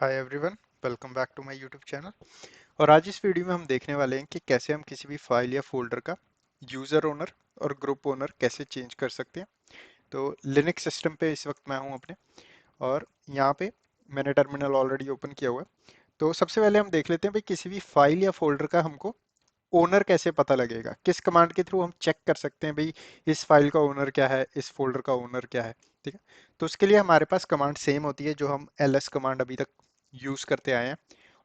Hi everyone, welcome back to my YouTube channel. और आज इस वीडियो में हम देखने वाले हैं कि कैसे हम किसी भी फाइल या फोल्डर का यूज़र ओनर और ग्रुप ओनर कैसे चेंज कर सकते हैं। तो लिनक्स सिस्टम पे इस वक्त मैं हूं अपने, और यहाँ पे मैंने टर्मिनल ऑलरेडी ओपन किया हुआ है। तो सबसे पहले हम देख लेते हैं भाई किसी भी फाइल या फोल्डर का हमको ओनर कैसे पता लगेगा, किस कमांड के थ्रू हम चेक कर सकते हैं भाई इस फाइल का ओनर क्या है, इस फोल्डर का ओनर क्या है। ठीक है, तो उसके लिए हमारे पास कमांड सेम होती है जो हम ls कमांड अभी तक यूज करते आए हैं,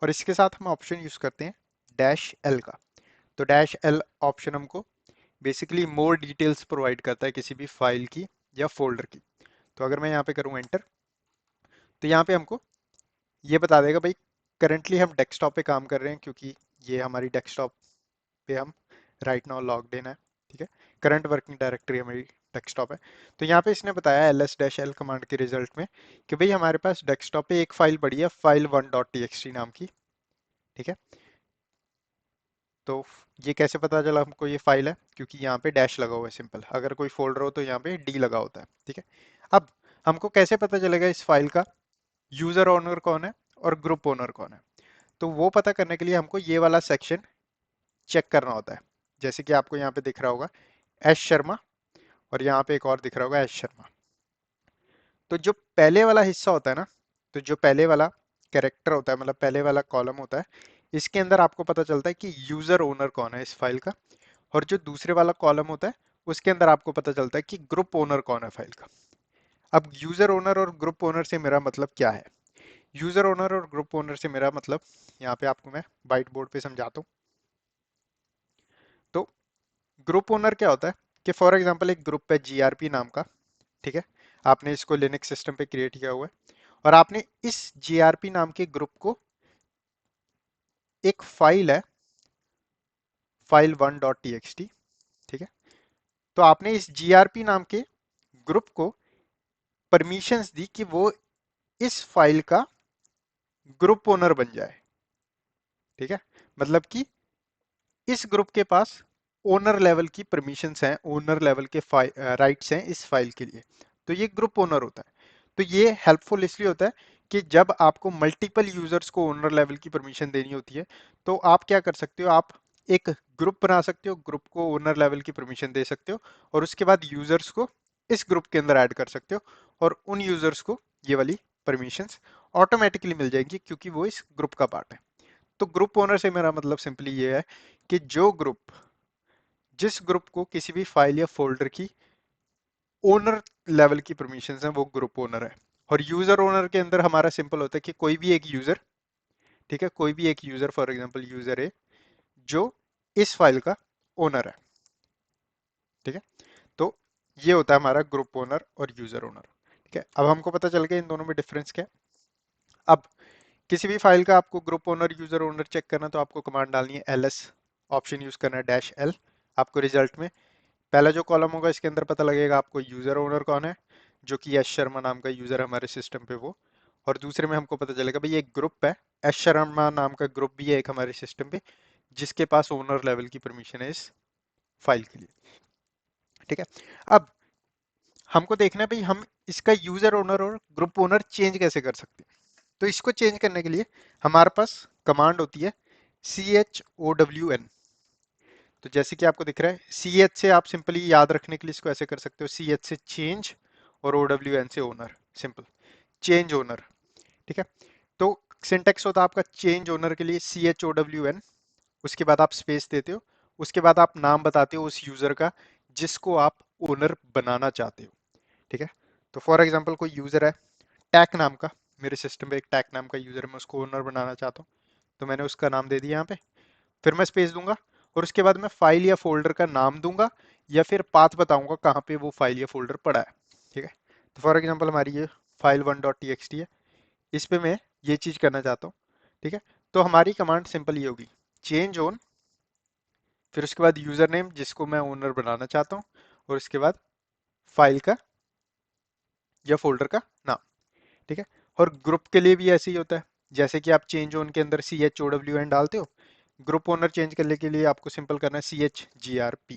और इसके साथ हम ऑप्शन यूज करते हैं डैश एल का। तो डैश एल ऑप्शन हमको बेसिकली मोर डिटेल्स प्रोवाइड करता है किसी भी फाइल की या फोल्डर की। तो अगर मैं यहाँ पे करूँ एंटर, तो यहाँ पे हमको ये बता देगा भाई करंटली हम डेस्कटॉप पे काम कर रहे हैं, क्योंकि ये हमारी डेस्कटॉप पे हम राइट नाउ लॉग्ड इन है। ठीक है, करंट वर्किंग डायरेक्टरी हमारी डेस्कटॉप है। तो यहाँ पे इसने बताया ls-l कमांड के रिजल्ट में कि भाई हमारे पास डेस्कटॉप पे एक फाइल पड़ी है file1.txt नाम की। ठीक है, तो ये कैसे पता चला हमको ये फाइल है, क्योंकि यहाँ पे डैश लगा हुआ है सिंपल। अगर कोई फोल्डर हो तो यहाँ पे डी लगा होता है। ठीक है, अब हमको कैसे पता चलेगा इस फाइल का यूजर ओनर कौन है और ग्रुप ओनर कौन है। तो वो पता करने के लिए हमको ये वाला सेक्शन चेक करना होता है। जैसे कि आपको यहाँ पे दिख रहा होगा एस शर्मा, और यहाँ पे एक और दिख रहा होगा एस शर्मा। तो जो पहले वाला हिस्सा होता है ना, तो जो पहले वाला कैरेक्टर होता है, मतलब पहले वाला कॉलम होता है, इसके अंदर आपको पता चलता है कि यूजर ओनर कौन है इस फाइल का। और जो दूसरे वाला कॉलम होता है उसके अंदर आपको पता चलता है कि ग्रुप ओनर कौन है फाइल का। अब यूजर ओनर और ग्रुप ओनर से मेरा मतलब क्या है? यूजर ओनर और ग्रुप ओनर से मेरा मतलब, यहाँ पे आपको मैं वाइट बोर्ड पे समझाता हूँ। तो ग्रुप ओनर क्या होता है कि फॉर एग्जांपल एक ग्रुप है जीआरपी नाम का। ठीक है, आपने इसको लिनक्स सिस्टम पे क्रिएट किया हुआ है, और आपने इस जीआरपी नाम के ग्रुप को, एक फाइल है file1.txt। ठीक है, तो आपने इस जीआरपी नाम के ग्रुप को परमिशंस दी कि वो इस फाइल का ग्रुप ओनर बन जाए। ठीक है, मतलब कि इस ग्रुप के पास ओनर लेवल की परमिशंस हैं, ओनर लेवल के राइट्स हैं इस फाइल के लिए। तो ये ग्रुप ओनर होता है। तो ये हेल्पफुल इसलिए होता है कि जब आपको मल्टीपल यूजर्स को ओनर लेवल की परमिशन देनी होती है, तो आप क्या कर सकते हो, आप एक ग्रुप बना सकते हो, ग्रुप को ओनर लेवल की परमिशन दे सकते हो, और उसके बाद यूजर्स को इस ग्रुप के अंदर ऐड कर सकते हो, और उन यूजर्स को ये वाली परमिशंस ऑटोमेटिकली मिल जाएंगी क्योंकि वो इस ग्रुप का पार्ट है। तो ग्रुप ओनर से मेरा मतलब सिंपली ये है कि जिस ग्रुप को किसी भी फाइल या फोल्डर की ओनर लेवल की परमिशंस हैं वो ग्रुप ओनर है। और यूजर ओनर के अंदर हमारा सिंपल होता है कि कोई भी एक यूजर, ठीक है, कोई भी एक यूजर, फॉर एग्जांपल यूजर ए, जो इस फाइल का ओनर है। ठीक है, तो ये होता है हमारा ग्रुप ओनर और यूजर ओनर। ठीक है, अब हमको पता चल गया इन दोनों में डिफरेंस क्या है। अब किसी भी फाइल का आपको group owner user owner check करना, तो आपको कमांड डालनी है ls, ऑप्शन यूज करना है डैश एल। आपको रिजल्ट में पहला जो कॉलम होगा इसके अंदर पता लगेगा आपको यूजर ओनर कौन है, जो कि एस शर्मा नाम का यूजर है हमारे सिस्टम पे वो। और दूसरे में हमको पता चलेगा भाई एक ग्रुप है, एस शर्मा नाम का ग्रुप भी है एक हमारे सिस्टम पे, जिसके पास ओनर लेवल की परमिशन है इस फाइल के लिए। ठीक है, अब हमको देखना है भाई हम इसका यूजर ओनर और ग्रुप ओनर चेंज कैसे कर सकते हैं। तो इसको चेंज करने के लिए हमारे पास कमांड होती है CHOWN। तो जैसे कि आपको दिख रहा है CH से आप सिंपली याद रखने के लिए इसको ऐसे कर सकते हो, CH से चेंज और OWN से ओनर, सिंपल चेंज ओनर। ठीक है, तो सिंटेक्स होता है आपका चेंज ओनर के लिए CHOWN, उसके बाद आप स्पेस देते हो, उसके बाद आप नाम बताते हो उस यूजर का जिसको आप ओनर बनाना चाहते हो। ठीक है, तो फॉर एग्जांपल कोई यूजर है टैक नाम का, मेरे सिस्टम पे एक टैक नाम का यूजर है, मैं उसको ओनर बनाना चाहता हूँ। तो मैंने उसका नाम दे दिया यहाँ पे, फिर मैं स्पेस दूंगा, और उसके बाद मैं फाइल या फोल्डर का नाम दूंगा, या फिर पाथ बताऊंगा कहाँ पे वो फाइल या फोल्डर पड़ा है। ठीक है, तो फॉर एग्जांपल हमारी ये file1.txt है, इस पे मैं ये चीज करना चाहता हूँ। ठीक है, तो हमारी कमांड सिंपल ये होगी चेंज ओन, फिर उसके बाद यूजर नेम जिसको मैं ओनर बनाना चाहता हूँ, और उसके बाद फाइल का या फोल्डर का नाम। ठीक है, और ग्रुप के लिए भी ऐसे ही होता है, जैसे कि आप चेंज ओन के अंदर CHOWN डालते हो, ग्रुप ओनर चेंज करने के लिए आपको सिंपल करना है CHGRP,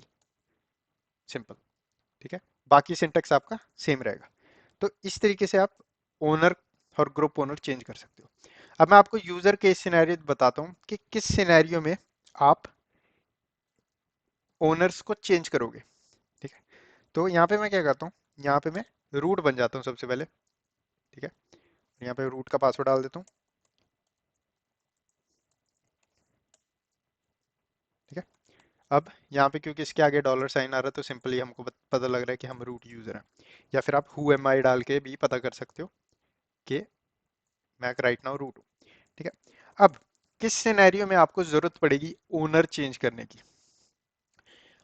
सिंपल। ठीक है, बाकी सिंटेक्स आपका सेम रहेगा। तो इस तरीके से आप ओनर और ग्रुप ओनर चेंज कर सकते हो। अब मैं आपको यूजर केस सिनेरियो बताता हूँ कि किस सिनेरियो में आप ओनर्स को चेंज करोगे। ठीक है, तो यहाँ पे मैं क्या करता हूँ, यहाँ पे मैं रूट बन जाता हूँ सबसे पहले। ठीक है, यहाँ पे रूट का पासवर्ड डाल देता हूँ। ठीक है, अब यहाँ पे क्योंकि इसके आगे डॉलर साइन आ रहा है तो सिंपली हमको पता लग रहा है कि हम रूट यूजर हैं। या फिर आप हु एम आई डाल के भी पता कर सकते हो कि मैं राइट नाउ रूट हूँ। ठीक है, अब किस सिनेरियो में आपको जरूरत पड़ेगी ओनर चेंज करने की।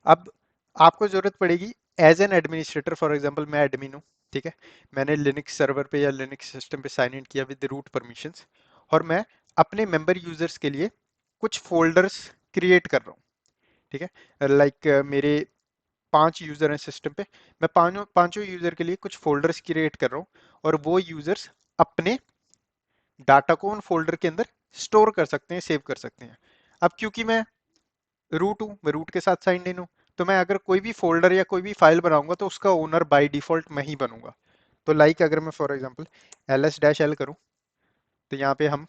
अब आपको जरूरत पड़ेगी as an administrator, for example मैं एडमिन हूँ। ठीक है, मैंने लिनक्स सर्वर पे या लिनक्स सिस्टम पे साइन इन किया विद रूट परमिशंस, और मैं अपने मेंबर यूजर्स के लिए कुछ फोल्डर्स क्रिएट कर रहा हूँ। ठीक है, लाइक मेरे 5 यूजर हैं सिस्टम पे, मैं पांचों पांचों यूजर के लिए कुछ फोल्डर्स क्रिएट कर रहा हूँ, और वो यूजर्स अपने डाटा को उन फोल्डर के अंदर स्टोर कर सकते हैं, सेव कर सकते हैं। अब क्योंकि मैं रूट हूँ, मैं रूट के साथ साइन इन हूँ, तो मैं अगर कोई भी फोल्डर या कोई भी फाइल बनाऊंगा तो उसका ओनर बाय डिफॉल्ट मैं ही बनूंगा। तो लाइक अगर मैं फॉर एग्जांपल ls-l करूँ, तो यहाँ पे हम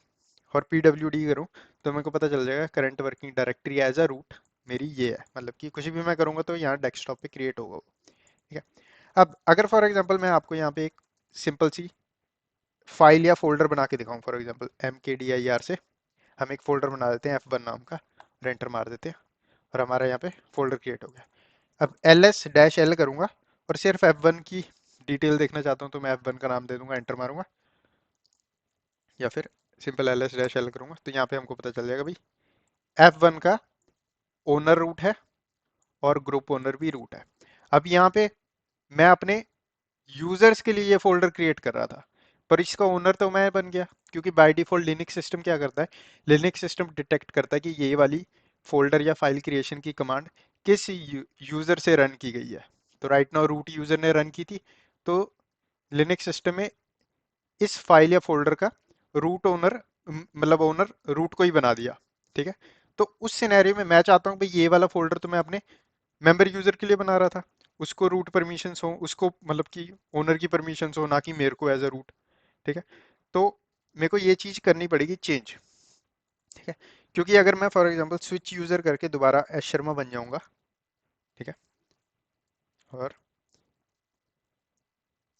और pwd करूँ, तो मेरे को पता चल जाएगा current working directory as a root मेरी ये है, मतलब कि कुछ भी मैं करूंगा तो यहाँ डेस्कटॉप पे क्रिएट होगा वो। ठीक है, अब अगर फॉर एग्जांपल मैं आपको यहाँ पे एक सिंपल सी फाइल या फोल्डर बना के दिखाऊं, फॉर एग्जांपल mkdir से हम एक फोल्डर बना देते हैं F1 नाम का, और एंटर मार देते हैं, और हमारा यहाँ पे फोल्डर क्रिएट हो गया। अब ls-l करूंगा और सिर्फ F1 की डिटेल देखना चाहता हूँ तो मैं F1 का नाम दे दूंगा, एंटर मारूंगा, या फिर सिंपल ls-l करूंगा, तो यहाँ पे हमको पता चल जाएगा भाई F1 का ओनर रूट है और ग्रुप ओनर भी रूट है। अब यहाँ पे मैं अपने यूजर्स के लिए ये फोल्डर क्रिएट कर रहा था, पर इसका ओनर तो मैं बन गया, क्योंकि बाय डिफॉल्ट लिनक्स सिस्टम क्या करता है, लिनक्स सिस्टम डिटेक्ट करता है कि ये वाली फोल्डर या फाइल क्रिएशन की कमांड किस यूजर से रन की गई है। तो राइट नाउ रूट यूजर ने रन की थी, तो लिनक्स सिस्टम में इस फाइल या फोल्डर का रूट ओनर, मतलब ओनर रूट को ही बना दिया। ठीक है, तो उस सिनेरियो में मैं चाहता हूँ भाई ये वाला फोल्डर तो मैं अपने मेंबर यूजर के लिए बना रहा था, उसको रूट परमिशंस हो, उसको मतलब कि ओनर की परमिशंस हो, ना कि मेरे को एज अ रूट। ठीक है, तो मेरे को ये चीज करनी पड़ेगी चेंज। ठीक है, क्योंकि अगर मैं फॉर एग्जांपल स्विच यूजर करके दोबारा एस शर्मा बन जाऊंगा, ठीक है, और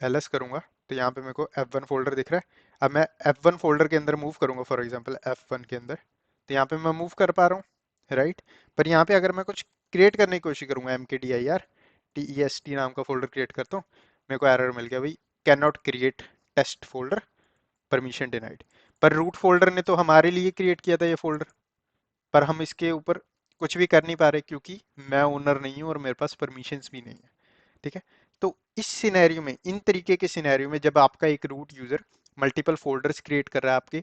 ls करूंगा, तो यहाँ पे मेरे को F1 फोल्डर दिख रहा है। अब मैं F1 फोल्डर के अंदर मूव करूंगा, फॉर एग्जांपल F1 के अंदर, तो यहाँ पे मैं मूव कर पा रहा हूँ, राइट। पर यहाँ पे अगर मैं कुछ क्रिएट करने की कोशिश करूंगा, mkdir test नाम का फोल्डर क्रिएट करता हूँ, मेरे को एरर मिल गया भाई, can not create test folder, permission denied. पर रूट फोल्डर ने तो हमारे लिए क्रिएट किया था ये फोल्डर, पर हम इसके ऊपर कुछ भी कर नहीं पा रहे क्योंकि मैं ओनर नहीं हूँ और मेरे पास परमिशंस भी नहीं है। ठीक है, तो इस सिनेरियो में, इन तरीके के सिनेरियो में, जब आपका एक root user multiple folders create कर रहा है आपके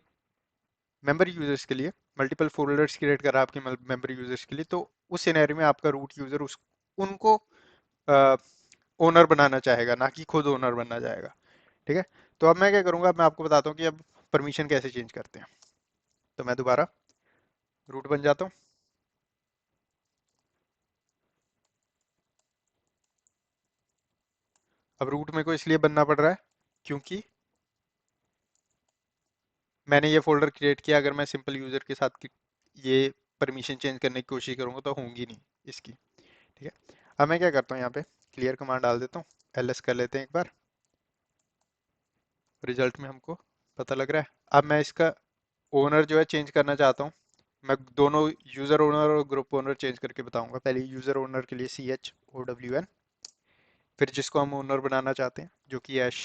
मेंबर यूजर्स के लिए, मल्टीपल फोल्डर्स क्रिएट कर रहा है आपके मेंबर यूजर्स के लिए, तो उस सिनेरियो में आपका रूट यूजर उस उनको ओनर बनाना चाहेगा, ना कि खुद ओनर बनना चाहेगा। ठीक है, तो अब मैं क्या करूंगा, अब मैं आपको बताता हूँ कि अब परमिशन कैसे चेंज करते हैं। तो मैं दोबारा रूट बन जाता हूँ। अब रूट मेरे को इसलिए बनना पड़ रहा है क्योंकि मैंने ये फोल्डर क्रिएट किया, अगर मैं सिंपल यूजर के साथ ये परमिशन चेंज करने की कोशिश करूंगा तो होंगी नहीं इसकी। ठीक है, अब मैं क्या करता हूँ, यहाँ पे क्लियर कमांड डाल देता हूँ, ls कर लेते हैं एक बार, रिजल्ट में हमको पता लग रहा है। अब मैं इसका ओनर जो है चेंज करना चाहता हूँ, मैं दोनों यूजर ओनर और ग्रुप ओनर चेंज करके बताऊंगा। पहले यूजर ओनर के लिए CHOWN, फिर जिसको हम ओनर बनाना चाहते हैं जो कि ऐश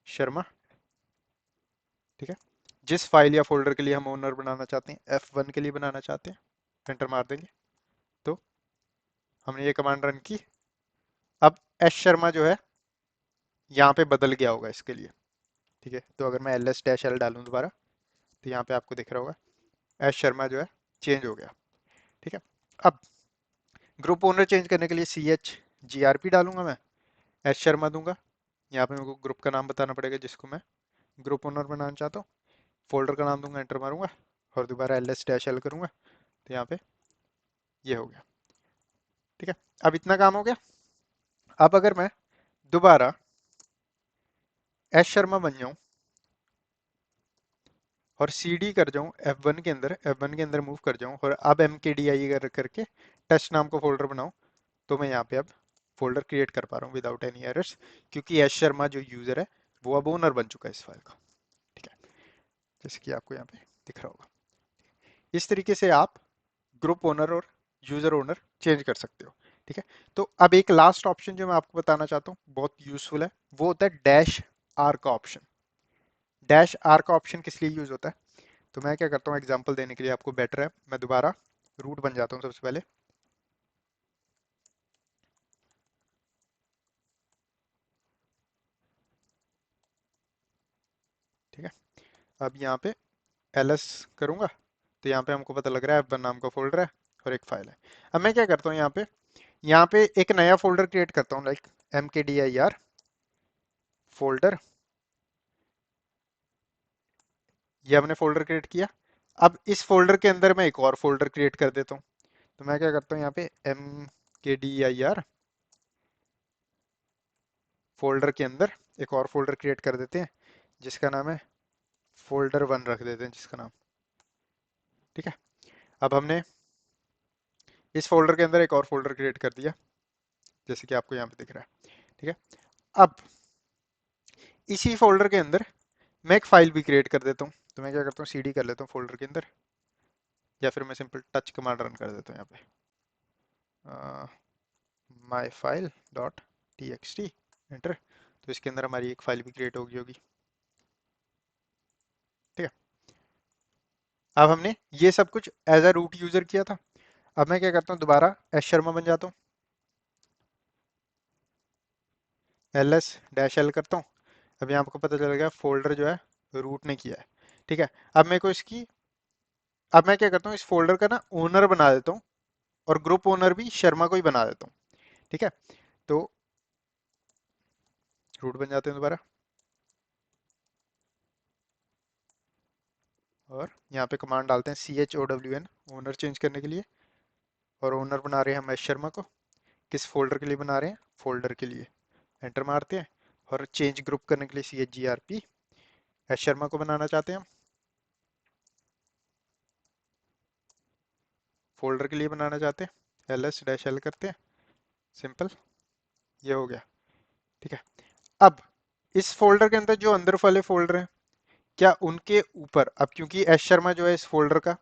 शर्मा। ठीक है, जिस फाइल या फोल्डर के लिए हम ओनर बनाना चाहते हैं, F1 के लिए बनाना चाहते हैं, एंटर मार देंगे, तो हमने ये कमांड रन की। अब एस शर्मा जो है यहाँ पे बदल गया होगा इसके लिए। ठीक है, तो अगर मैं ls-l डालूं दोबारा, तो यहाँ पे आपको दिख रहा होगा एस शर्मा जो है चेंज हो गया। ठीक है, अब ग्रुप ओनर चेंज करने के लिए CHGRP डालूंगा, मैं एस शर्मा दूंगा, यहाँ पे मेरे को ग्रुप का नाम बताना पड़ेगा जिसको मैं ग्रुप ओनर बनाना चाहता हूँ, फोल्डर का नाम दूंगा, एंटर मारूंगा, और दोबारा ls-l करूंगा, तो यहाँ पे ये हो गया। ठीक है, अब इतना काम हो गया। अब अगर मैं दोबारा एस शर्मा बन जाऊं और CD कर जाऊं F1 के अंदर मूव कर जाऊं और अब MKDI करके टेस्ट नाम को फोल्डर बनाऊं, तो मैं यहाँ पे अब फोल्डर क्रिएट कर पा रहा हूँ विदाउट एनी एरर्स, क्योंकि एस शर्मा जो यूजर है वो अब ओनर बन चुका है इस फाइल का। ठीक है, जैसे कि आपको यहाँ पे दिख रहा होगा। इस तरीके से आप ग्रुप ओनर और यूजर ओनर चेंज कर सकते हो। ठीक है, तो अब एक लास्ट ऑप्शन जो मैं आपको बताना चाहता हूँ, बहुत यूजफुल है, वो होता है डैश आर का ऑप्शन। डैश आर का ऑप्शन किस लिए यूज होता है? तो मैं क्या करता हूँ, एग्जांपल देने के लिए आपको बेटर है, मैं दोबारा रूट बन जाता हूँ सबसे पहले। ठीक है, अब यहाँ पे ls करूंगा, तो यहाँ पे हमको पता लग रहा है F1 नाम का फोल्डर है और एक फाइल है। अब मैं क्या करता हूँ, यहाँ पे एक नया फोल्डर क्रिएट करता हूँ, लाइक mkdir फोल्डर। ये हमने फोल्डर क्रिएट किया। अब इस फोल्डर के अंदर मैं एक और फोल्डर क्रिएट कर देता हूँ। तो मैं क्या करता हूँ, यहाँ पे mkdir फोल्डर के अंदर एक और फोल्डर क्रिएट कर देते हैं, जिसका नाम है फोल्डर 1 रख देते हैं जिसका नाम। ठीक है, अब हमने इस फोल्डर के अंदर एक और फोल्डर क्रिएट कर दिया, जैसे कि आपको यहाँ पे दिख रहा है। ठीक है, अब इसी फोल्डर के अंदर मैं एक फाइल भी क्रिएट कर देता हूँ। तो मैं क्या करता हूँ, सीडी कर लेता हूँ फोल्डर के अंदर, या फिर मैं सिंपल टच कमांड रन कर देता हूँ यहाँ पे, my file dot T x T, enter. तो इसके अंदर हमारी एक फाइल भी क्रिएट होगी। ठीक है, अब हमने ये सब कुछ एज अ रूट यूजर किया था। अब मैं क्या करता हूँ, दोबारा एस शर्मा बन जाता हूँ, ls डैश एल करता हूँ। अब यहाँ आपको पता चल गया फोल्डर जो है रूट ने किया है। ठीक है, अब मेरे को इसकी, अब मैं क्या करता हूँ, इस फोल्डर का ना ओनर बना देता हूँ, और ग्रुप ओनर भी शर्मा को ही बना देता हूँ। ठीक है, तो रूट बन जाते हैं दोबारा, और यहाँ पे कमांड डालते हैं CHOWN ओनर चेंज करने के लिए, और ओनर बना रहे हैं हम एस शर्मा को। किस फोल्डर के लिए बना रहे हैं? फोल्डर के लिए। एंटर मारते हैं, और चेंज ग्रुप करने के लिए CHGRP एस शर्मा को बनाना चाहते हैं हम, फोल्डर के लिए बनाना चाहते हैं, ls डैश एल करते हैं, सिंपल, ये हो गया। ठीक है, अब इस फोल्डर के अंदर जो अंदर वाले फोल्डर हैं, क्या उनके ऊपर, अब क्योंकि एस शर्मा जो है इस फोल्डर का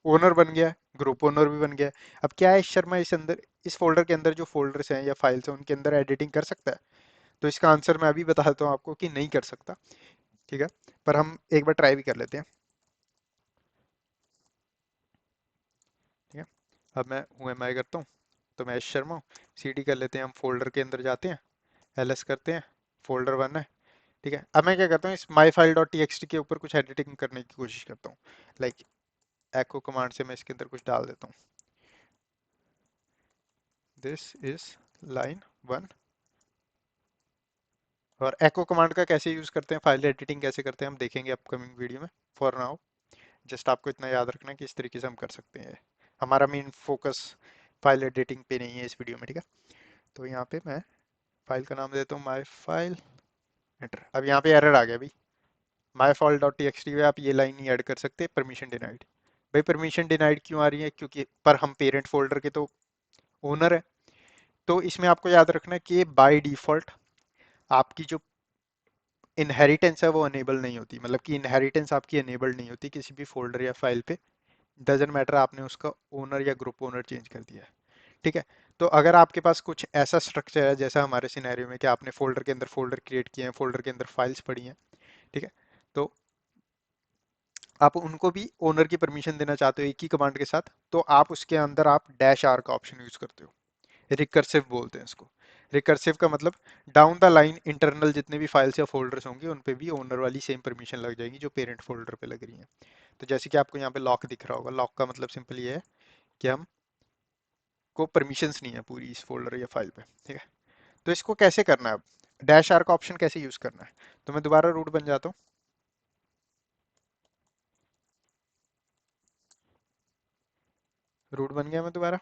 ओनर बन गया है, ग्रुप ओनर भी बन गया है, अब क्या है, एस शर्मा इस अंदर, इस फोल्डर के अंदर जो फोल्डर्स हैं या फाइल्स हैं उनके अंदर एडिटिंग कर सकता है? तो इसका आंसर मैं अभी बता देता हूँ आपको कि नहीं कर सकता। ठीक है, पर हम एक बार ट्राई भी कर लेते हैं। ठीक है, अब मैं हूँ एम आई करता हूँ, तो मैं एस शर्मा हूँ, CD कर लेते हैं, हम फोल्डर के अंदर जाते हैं, ls करते हैं, फोल्डर 1 है। ठीक है, अब मैं क्या करता हूँ, इस my file dot T x T के ऊपर कुछ एडिटिंग करने की कोशिश करता हूँ, लाइक एको कमांड से मैं इसके अंदर कुछ डाल देता हूँ, दिस इज लाइन 1। और एको कमांड का कैसे यूज करते हैं, फाइल एडिटिंग कैसे करते हैं, हम देखेंगे अपकमिंग वीडियो में। फॉर नाउ जस्ट आपको इतना याद रखना है कि इस तरीके से हम कर सकते हैं। हमारा मेन फोकस फाइल एडिटिंग पे नहीं है इस वीडियो में। ठीक है, तो यहाँ पे मैं फाइल का नाम देता हूँ माई फाइल, एंटर। अब यहाँ पे एरर आ गया भाई, my file dot T x T में आप ये लाइन नहीं ऐड कर सकते, परमिशन डिनाइड। भाई परमिशन डिनाइड क्यों आ रही है? क्योंकि पर हम पेरेंट फोल्डर के तो ओनर है। तो इसमें आपको याद रखना है कि बाय डिफॉल्ट आपकी जो इनहेरिटेंस है वो अनेबल नहीं होती, मतलब कि इनहेरिटेंस आपकी अनेबल नहीं होती किसी भी फोल्डर या फाइल पे, डजेंट मैटर आपने उसका ओनर या ग्रुप ओनर चेंज कर दिया है। ठीक है, तो अगर आपके पास कुछ ऐसा स्ट्रक्चर है जैसा हमारे सिनेरियो में कि आपने फोल्डर के अंदर फोल्डर क्रिएट किए हैं, फोल्डर के अंदर फाइल्स पड़ी हैं, ठीक है, तो आप उनको भी ओनर की परमिशन देना चाहते हो एक ही कमांड के साथ, तो आप उसके अंदर आप डैश आर का ऑप्शन यूज करते हो। रिकर्सिव बोलते हैं इसको। रिकर्सिव का मतलब डाउन द लाइन इंटरनल जितने भी फाइल्स या फोल्डर्स होंगे उन पे भी ओनर वाली सेम परमिशन लग जाएगी जो पेरेंट फोल्डर पे लग रही है। तो जैसे कि आपको यहाँ पे लॉक दिख रहा होगा, लॉक का मतलब सिंपल ये है कि हम को परमिशंस नहीं है पूरी इस फोल्डर या फाइल पे। ठीक है, तो इसको कैसे करना है, अब डैश आर का ऑप्शन कैसे यूज करना है? तो मैं दोबारा रूट बन जाता हूँ, रूट बन गया मैं दोबारा,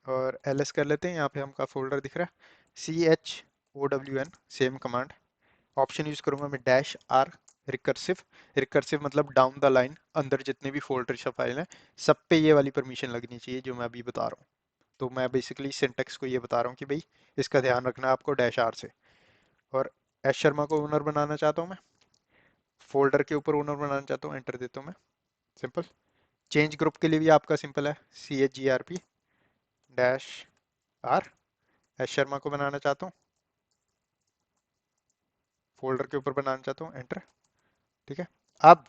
और ls कर लेते हैं। यहाँ पे हमका फोल्डर दिख रहा है CHOWN, same command, option use करूंगा मैं डैश आर रिकर्सिव। रिकर्सिव मतलब डाउन द लाइन अंदर जितने भी फोल्डर या फाइल हैं सब पे ये वाली परमिशन लगनी चाहिए जो मैं अभी बता रहा हूँ। तो मैं बेसिकली सिंटेक्स को ये बता रहा हूँ कि भाई इसका ध्यान रखना है आपको डैश आर से। और एस शर्मा को ओनर बनाना चाहता हूँ मैं, फोल्डर के ऊपर ओनर बनाना चाहता हूँ, एंटर देता हूँ मैं। सिंपल। चेंज ग्रुप के लिए भी आपका सिंपल है, CHGRP dash R. S Sharma को बनाना चाहता हूँ, फोल्डर के ऊपर बनाना चाहता हूँ, एंटर। ठीक है। अब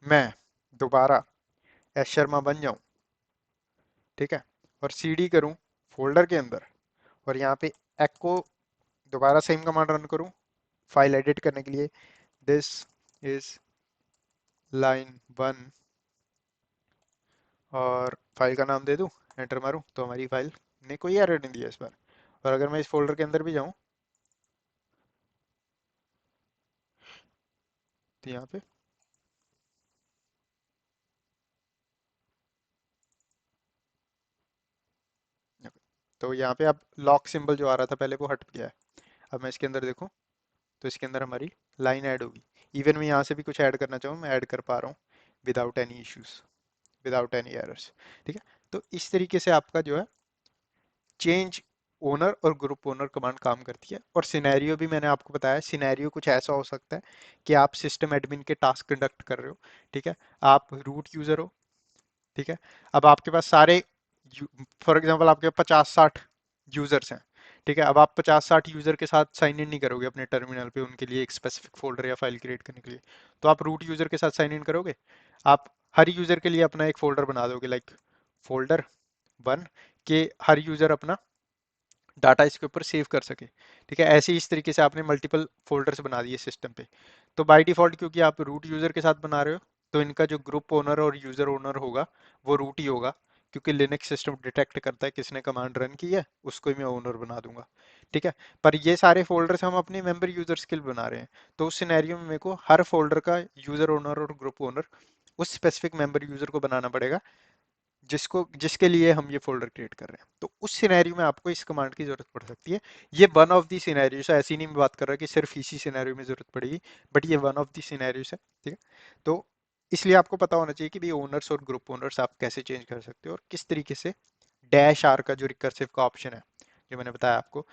मैं दोबारा एस शर्मा बन जाऊं, ठीक है, और CD करूं फोल्डर के अंदर, और यहाँ पे echo दोबारा सेम कमांड रन करूं फाइल एडिट करने के लिए, दिस इज लाइन 1, और फाइल का नाम दे दूं, एंटर मारूं, तो हमारी फाइल ने कोई एरर नहीं दिया इस बार। और अगर मैं इस फोल्डर के अंदर भी जाऊं तो यहाँ पे, तो यहाँ पे अब लॉक सिंबल जो आ रहा था पहले वो हट गया है। अब मैं इसके अंदर देखूं तो इसके अंदर हमारी लाइन ऐड होगी। इवन मैं यहाँ से भी कुछ ऐड करना चाहूँ मैं ऐड कर पा रहा हूँ without any issues, without any errors. ठीक है। तो इस तरीके से आपका जो है चेंज ओनर और ग्रुप ओनर कमांड काम करती है। और सिनेरियो भी मैंने आपको बताया, सिनेरियो कुछ ऐसा हो सकता है कि आप सिस्टम एडमिन के टास्क कंडक्ट कर रहे हो, ठीक है, आप रूट यूजर हो, ठीक है, अब आपके पास सारे, फॉर एग्जांपल आपके 50-60 यूजर्स हैं, ठीक है, अब आप 50-60 यूजर के साथ साइन इन नहीं करोगे अपने टर्मिनल पे उनके लिए एक स्पेसिफिक फोल्डर या फाइल क्रिएट करने के लिए। तो आप रूट यूजर के साथ साइन इन करोगे, आप हर यूजर के लिए अपना एक फोल्डर बना दोगे, लाइक फोल्डर 1 के हर यूजर अपना डाटा इसके ऊपर सेव कर सके। ठीक है, ऐसे ही इस तरीके से आपने मल्टीपल फोल्डर्स बना दिए सिस्टम पे। तो बाय डिफॉल्ट क्योंकि आप रूट यूजर के साथ बना रहे हो तो इनका जो ग्रुप ओनर और यूजर ओनर होगा वो रूट ही होगा, क्योंकि लिनक्स सिस्टम डिटेक्ट करता है किसने कमांड रन की है, उसको ही मैं ओनर बना दूंगा। ठीक है। पर ये सारे फोल्डर्स हम अपने मेंबर यूजर्स के लिए बना रहे हैं, तो उस सिनेरियो में मेरे को हर फोल्डर का यूजर ओनर और ग्रुप ओनर उस स्पेसिफिक मेंबर यूजर को बनाना पड़ेगा जिसको जिसके लिए हम ये फोल्डर क्रिएट कर रहे हैं। तो उस सिनेरियो में आपको इस कमांड की जरूरत पड़ सकती है। ये वन ऑफ दी सिनेरियोस है, ऐसी नहीं मैं बात कर रहा कि सिर्फ इसी सिनेरियो में जरूरत पड़ेगी, बट ये वन ऑफ दी सिनेरियोस है। ठीक है। तो इसलिए आपको पता होना चाहिए कि भाई ओनर्स और ग्रुप ओनर्स आप कैसे चेंज कर सकते हो और किस तरीके से डैश आर का जो रिकर्सिव का ऑप्शन है जो मैंने बताया आपको,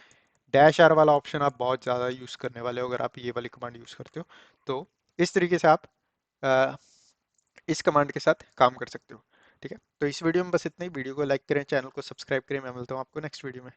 डैश आर वाला ऑप्शन आप बहुत ज़्यादा यूज़ करने वाले हो अगर आप ये वाली कमांड यूज़ करते हो। तो इस तरीके से आप इस कमांड के साथ काम कर सकते हो। ठीक है। तो इस वीडियो में बस इतना ही। वीडियो को लाइक करें, चैनल को सब्सक्राइब करें। मैं मिलता हूँ आपको नेक्स्ट वीडियो में।